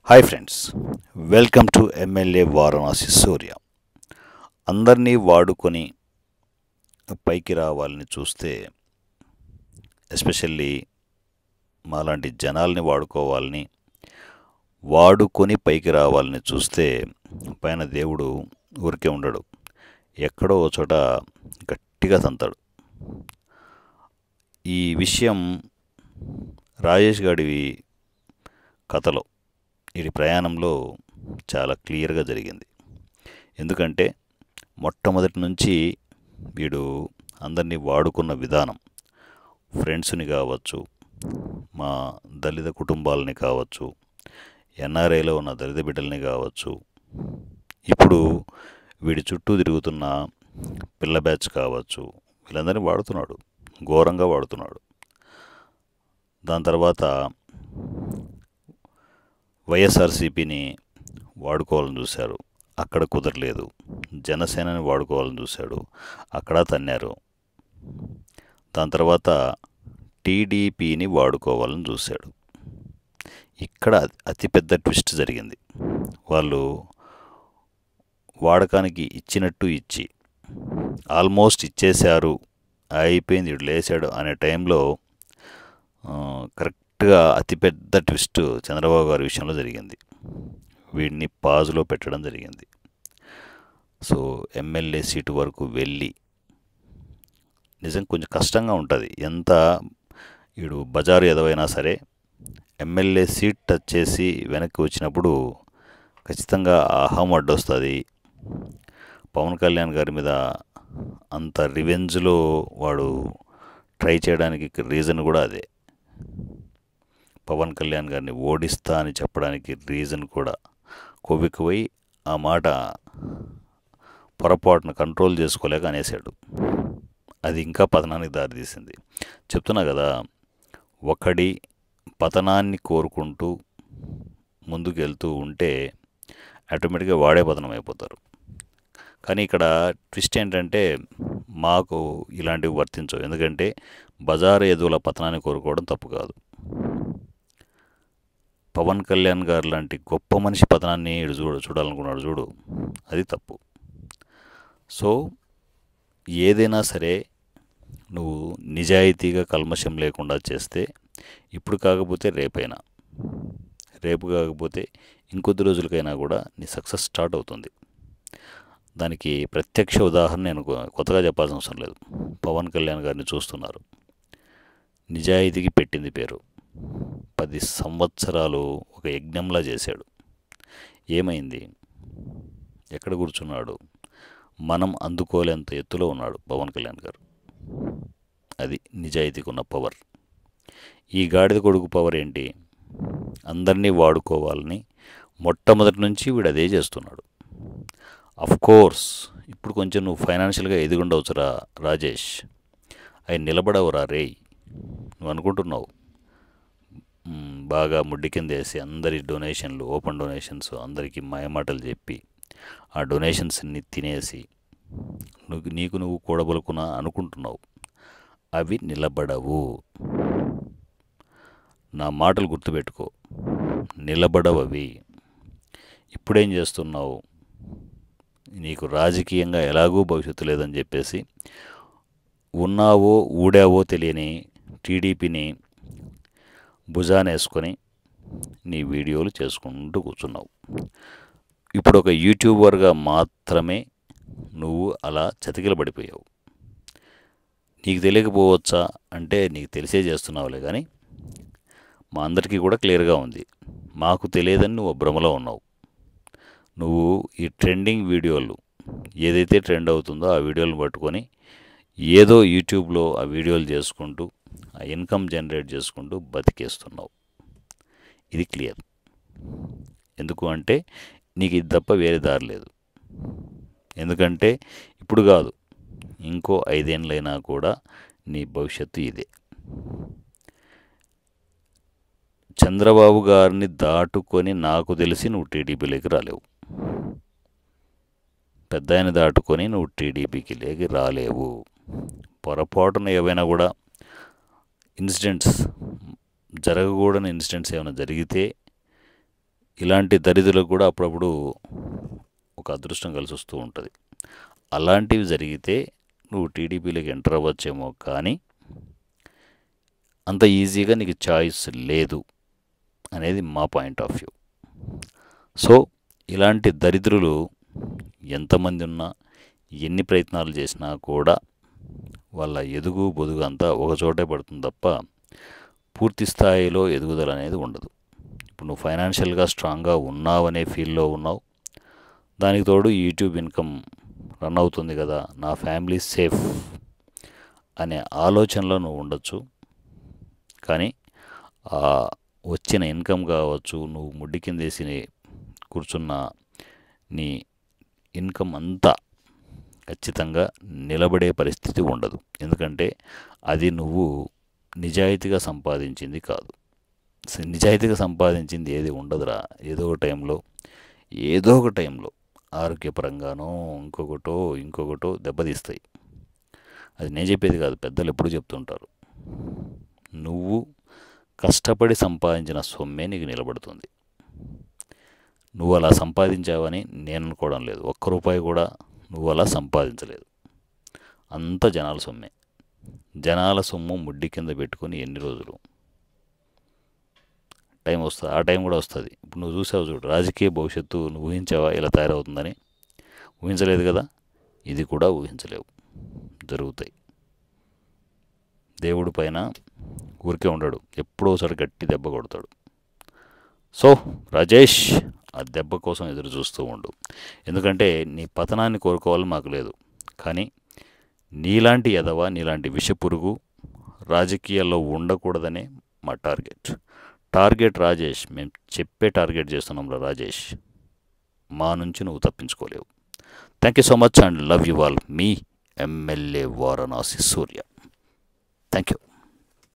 Hi friends, welcome to MLA Varanasi Surya. అందరినీ వాడుకొని పైకి రావాలని చూస్తే, ఎస్పెషల్లీ మాలాంటి జనాల్ని వాడుకొని పైకి రావాలని చూస్తే పైన దేవుడు ఊరికే ఉండడు. ఎక్కడో ఓ చోట గట్టిగా తంతాడు. ఈ విషయం రాజేష్ గాడి కథలో, వీడి ప్రయాణంలో చాలా క్లియర్గా జరిగింది. ఎందుకంటే మొట్టమొదటి నుంచి వీడు అందరినీ వాడుకున్న విధానం, ఫ్రెండ్స్ని కావచ్చు, మా దళిత కుటుంబాలని కావచ్చు, ఎన్ఆర్ఐలో ఉన్న దళిత బిడ్డల్ని కావచ్చు, ఇప్పుడు వీడి చుట్టూ తిరుగుతున్న పిల్ల బ్యాచ్ కావచ్చు, వీళ్ళందరినీ వాడుతున్నాడు, ఘోరంగా వాడుతున్నాడు. దాని తర్వాత వైఎస్ఆర్సీపీని వాడుకోవాలని చూశారు, అక్కడ కుదరలేదు. జనసేనని వాడుకోవాలని చూశాడు, అక్కడ తన్నారు. దాని తర్వాత టీడీపీని వాడుకోవాలని చూశాడు. ఇక్కడ అతిపెద్ద ట్విస్ట్ జరిగింది. వాళ్ళు వాడకానికి ఇచ్చినట్టు ఇచ్చి ఆల్మోస్ట్ ఇచ్చేశారు, అయిపోయింది, ఇడు లేచాడు అనే టైంలో కరెక్ట్గా అతిపెద్ద ట్విస్ట్ చంద్రబాబు గారి విషయంలో జరిగింది. వీడిని పాజులో పెట్టడం జరిగింది. సో ఎమ్మెల్యే సీటు వరకు వెళ్ళి, నిజం కొంచెం కష్టంగా ఉంటుంది, ఎంత వీడు బజారు ఎదవైనా సరే ఎమ్మెల్యే సీట్ టచ్ చేసి వెనక్కి వచ్చినప్పుడు ఖచ్చితంగా అహం అడ్డొస్తుంది. పవన్ కళ్యాణ్ గారి మీద అంత రివెంజ్లో వాడు ట్రై చేయడానికి రీజన్ కూడా అదే. పవన్ కళ్యాణ్ గారిని ఓడిస్తా అని చెప్పడానికి రీజన్ కూడా కొవ్వెక్కువై ఆ మాట పొరపాటును కంట్రోల్ చేసుకోలేక అనేసాడు. అది ఇంకా పతనానికి దారితీసింది. చెప్తున్నా కదా, ఒకడి పతనాన్ని కోరుకుంటూ ముందుకు వెళ్తూ ఉంటే ఆటోమేటిక్గా వాడే పతనం అయిపోతారు. కానీ ఇక్కడ ట్విస్ట్ ఏంటంటే, మాకు ఇలాంటివి వర్తించవు. ఎందుకంటే బజారు ఎదువుల పతనాన్ని కోరుకోవడం తప్పు కాదు. పవన్ కళ్యాణ్ గారు లాంటి గొప్ప మనిషి పతనాన్ని చూడాలనుకున్నాడు చూడు, అది తప్పు. సో ఏదైనా సరే నువ్వు నిజాయితీగా కల్మషం లేకుండా చేస్తే, ఇప్పుడు కాకపోతే రేపైనా, రేపు కాకపోతే ఇంకొద్ది రోజులకైనా కూడా నీ సక్సెస్ స్టార్ట్ అవుతుంది. దానికి ప్రత్యక్ష ఉదాహరణ నేను కొత్తగా చెప్పాల్సిన అవసరం లేదు. పవన్ కళ్యాణ్ గారిని చూస్తున్నారు. నిజాయితీకి పెట్టింది పేరు. 10 సంవత్సరాలు ఒక యజ్ఞంలా చేశాడు. ఏమైంది? ఎక్కడ కూర్చున్నాడు? మనం అందుకోలేంత ఎత్తులో ఉన్నాడు పవన్ కళ్యాణ్ గారు. అది నిజాయితీకి ఉన్న పవర్. ఈ గాడిద కొడుకు పవర్ ఏంటి? అందరినీ వాడుకోవాలని మొట్టమొదటి నుంచి వీడు అదే చేస్తున్నాడు. కోర్స్ ఇప్పుడు కొంచెం నువ్వు ఫైనాన్షియల్గా ఎదిగుండవచ్చురా రాజేష్, అవి నిలబడవురా రే. నువ్వు అనుకుంటున్నావు బాగా ముడ్డి కింద వేసి అందరి డొనేషన్లు, ఓపెన్ డొనేషన్స్ అందరికీ మాయమాటలు చెప్పి ఆ డొనేషన్స్ని తినేసి నీకు నువ్వు కూడబలుకున్నా అనుకుంటున్నావు. అవి నిలబడవు. నా మాటలు గుర్తుపెట్టుకో, నిలబడవు అవి. ఇప్పుడేం చేస్తున్నావు? నీకు రాజకీయంగా ఎలాగూ భవిష్యత్తు లేదని చెప్పేసి ఉన్నావో ఊడావో తెలియని టీడీపీని భుజానేసుకొని నీ వీడియోలు చేసుకుంటూ కూర్చున్నావు. ఇప్పుడు ఒక యూట్యూబర్గా మాత్రమే నువ్వు అలా చతికిలబడిపోయావు. నీకు తెలియకపోవచ్చా అంటే నీకు తెలిసే చేస్తున్నావులే, కానీ మా అందరికీ కూడా క్లియర్గా ఉంది. మాకు తెలియదని నువ్వు భ్రమలో ఉన్నావు. నువ్వు ఈ ట్రెండింగ్ వీడియోలు, ఏదైతే ట్రెండ్ అవుతుందో ఆ వీడియోలను పట్టుకొని ఏదో యూట్యూబ్లో ఆ వీడియోలు చేసుకుంటూ ఆ ఇన్కమ్ జనరేట్ చేసుకుంటూ బతికేస్తున్నావు. ఇది క్లియర్. ఎందుకు అంటే నీకు ఇది తప్ప వేరే దారి లేదు. ఎందుకంటే ఇప్పుడు కాదు, ఇంకో 5 ఏళ్ళైనా కూడా నీ భవిష్యత్తు ఇదే. చంద్రబాబు గారిని దాటుకొని నాకు తెలిసి నువ్వు టీడీపీలోకి రాలేవు. పెద్ద ఆయన దాటుకొని నువ్వు టీడీపీకి లేకి రాలేవు. పొరపాటున ఏవైనా కూడా ఇన్సిడెంట్స్, జరగకూడని ఇన్సిడెంట్స్ ఏమైనా జరిగితే ఇలాంటి దరిద్రులకు కూడా అప్పుడప్పుడు ఒక అదృష్టం కలిసి వస్తూ ఉంటుంది. అలాంటివి జరిగితే నువ్వు టీడీపీలోకి ఎంటర్ అవ్వచ్చేమో, కానీ అంత ఈజీగా నీకు చాయిస్ లేదు అనేది మా పాయింట్ ఆఫ్ వ్యూ. సో ఇలాంటి దరిద్రులు ఎంతమంది ఉన్నా, ఎన్ని ప్రయత్నాలు చేసినా కూడా వాళ్ళ ఎదుగు బొదుగు అంతా ఒకచోటే పడుతుంది తప్ప పూర్తి స్థాయిలో ఎదుగుదల అనేది ఉండదు. ఇప్పుడు నువ్వు ఫైనాన్షియల్గా స్ట్రాంగ్గా ఉన్నావనే ఫీల్లో ఉన్నావు, దానికి తోడు యూట్యూబ్ ఇన్కమ్ రన్ అవుతుంది కదా, నా ఫ్యామిలీ సేఫ్ అనే ఆలోచనలో నువ్వు ఉండొచ్చు. కానీ ఆ వచ్చిన ఇన్కమ్ కావచ్చు, నువ్వు ముడ్డి కిందేసి కూర్చున్న నీ ఇన్కమ్ అంతా ఖచ్చితంగా నిలబడే పరిస్థితి ఉండదు. ఎందుకంటే అది నువ్వు నిజాయితీగా సంపాదించింది కాదు. నిజాయితీగా సంపాదించింది ఏది ఉండదురా. ఏదో ఒక టైంలో ఆరోగ్యపరంగానో ఇంకొకటో దెబ్బతీస్తాయి. అది నేను చెప్పేది కాదు, పెద్దలు ఎప్పుడు చెప్తుంటారు. నువ్వు కష్టపడి సంపాదించిన సొమ్మే నీకు నిలబడుతుంది. నువ్వు అలా సంపాదించావని నేను అనుకోవడం లేదు. ఒక్క రూపాయి కూడా నువ్వు అలా సంపాదించలేదు. అంత జనాల సొమ్మే. జనాల సొమ్ము ముడ్డి కింద పెట్టుకొని ఎన్ని రోజులు టైం వస్తుంది, ఆ టైం కూడా వస్తుంది. ఇప్పుడు నువ్వు చూసావు చూడు, రాజకీయ భవిష్యత్తు నువ్వు ఊహించావా ఇలా తయారవుతుందని? ఊహించలేదు కదా. ఇది కూడా ఊహించలేవు, జరుగుతాయి. దేవుడి పైన ఊరికే ఉండడు, ఎప్పుడో ఒకసారి గట్టి దెబ్బ కొడతాడు. సో రాజేష్, ఆ దెబ్బ కోసం ఎదురు చూస్తూ ఉండు. ఎందుకంటే నీ పతనాన్ని కోరుకోవాలని మాకు లేదు, కానీ నీలాంటి ఎదవ, నీలాంటి విషపురుగు రాజకీయాల్లో ఉండకూడదనే మా టార్గెట్ రాజేష్. మేము చెప్పే టార్గెట్ చేస్తున్నాం రాజేష్. మా నుంచి నువ్వు తప్పించుకోలేవు. Thank you so much and love you all. మీ MLA Varanasi Surya. Thank you.